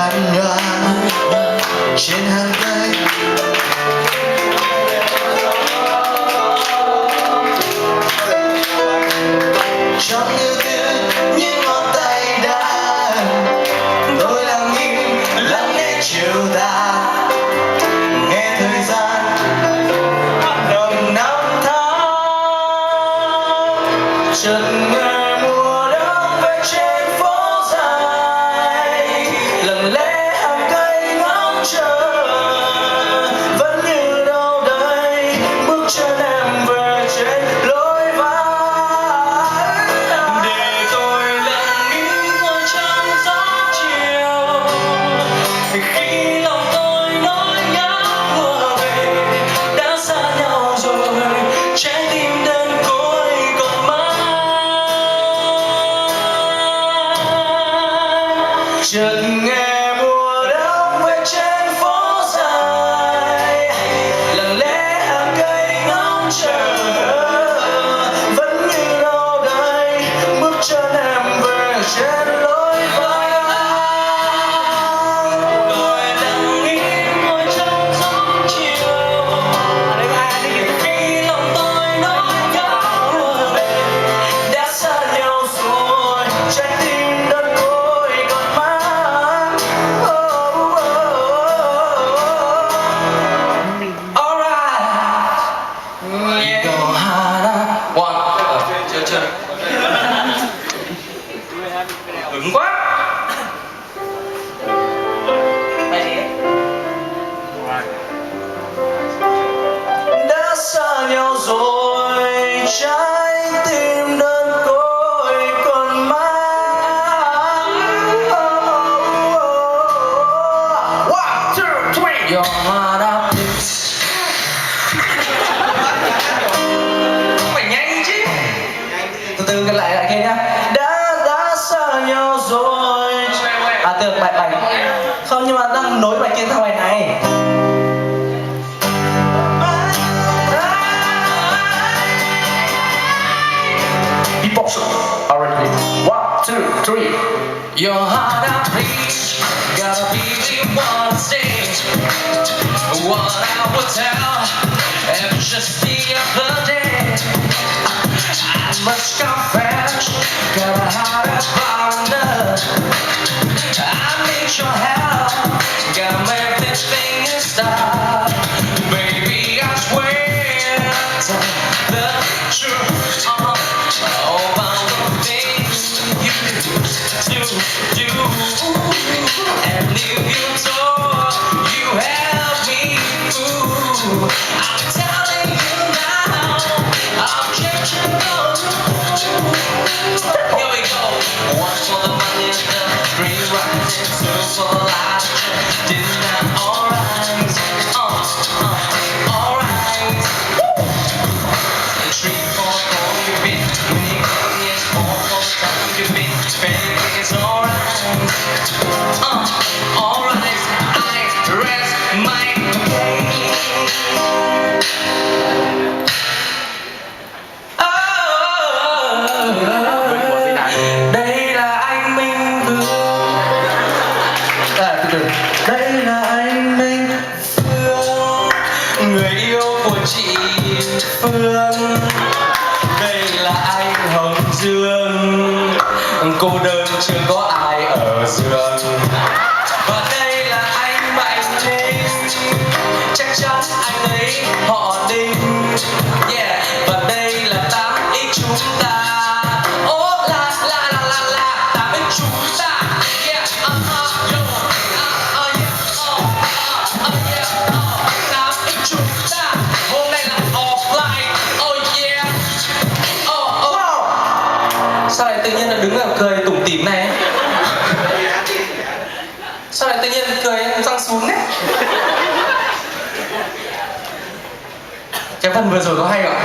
ngàn ngàn trên hàng cây. Trong yêu thương những ngón tay đàn, tôi lặng im lắng nghe chiều tà, nghe thời gian nồng năm tháng. Chợt nghe mùa đông về trên phố dài, lặng lẽ hàng cây ngóng chờ, vẫn như đâu đây bước chân em về trên lối vai. Để tôi lặng im ngồi trong gió chiều, khi lòng tôi nói nhớ mùa về, đã xa nhau rồi trái tim đơn côi còn mãi. Chợt nghe mùa đông về trên phố dài, lặng lẽ hàng cây ngóng chờ, vẫn như đâu đây bước chân em về trên lối vai. Tôi lặng im ngồi trong gió chiều, khi lòng tôi nói nhớ mùa về, đã xa nhau rồi trái tim đơn côi còn mãi. Alright, go hard. Chưa hứng quá. Đã xa nhau rồi trái tim đơn côi còn mãi. One, two, three. Your heart up. Phải nhanh chứ. Từ từ lại kia nhá. Đã xa nhau rồi. À từ bài không, nhưng mà đang nối bài kia theo bài này. Already. One, two, three. Your heart I please, gotta be the one thing. What I would tell, if just the other day. I must confess, got a heart of fonder. I need your help, gotta make this thing stop. Baby, I swear, the truth about the things you do. And if you thought you had me fooled, I'm telling you now, I'm changing the rules. Here we go. One for the money, the three rising, two for life. Did that alright? Alright. Three, four, you've been winning. Yes, four, you've been spending. It's alright. Alright. I rest my case. Đây là anh Minh Vương. Đây là anh Minh Vương, người yêu của chị Phương. Đây là anh Hồng Dương, cô đơn chưa có ai ở giường. Và đây là anh Mạnh Ninh, chắc chắn anh ấy họ Đinh. Yeah. Và đây là 8X chúng ta. Ô la 8X chúng ta. Yeah. Yo. Yeah. 8X chúng ta. Hôm nay là offline. Oh yeah. Wow. Sao lại tự nhiên là đứng ở cười tủm tỉm này? Sao lại tự nhiên cười răng xuống đấy? Cái phần vừa rồi có hay không?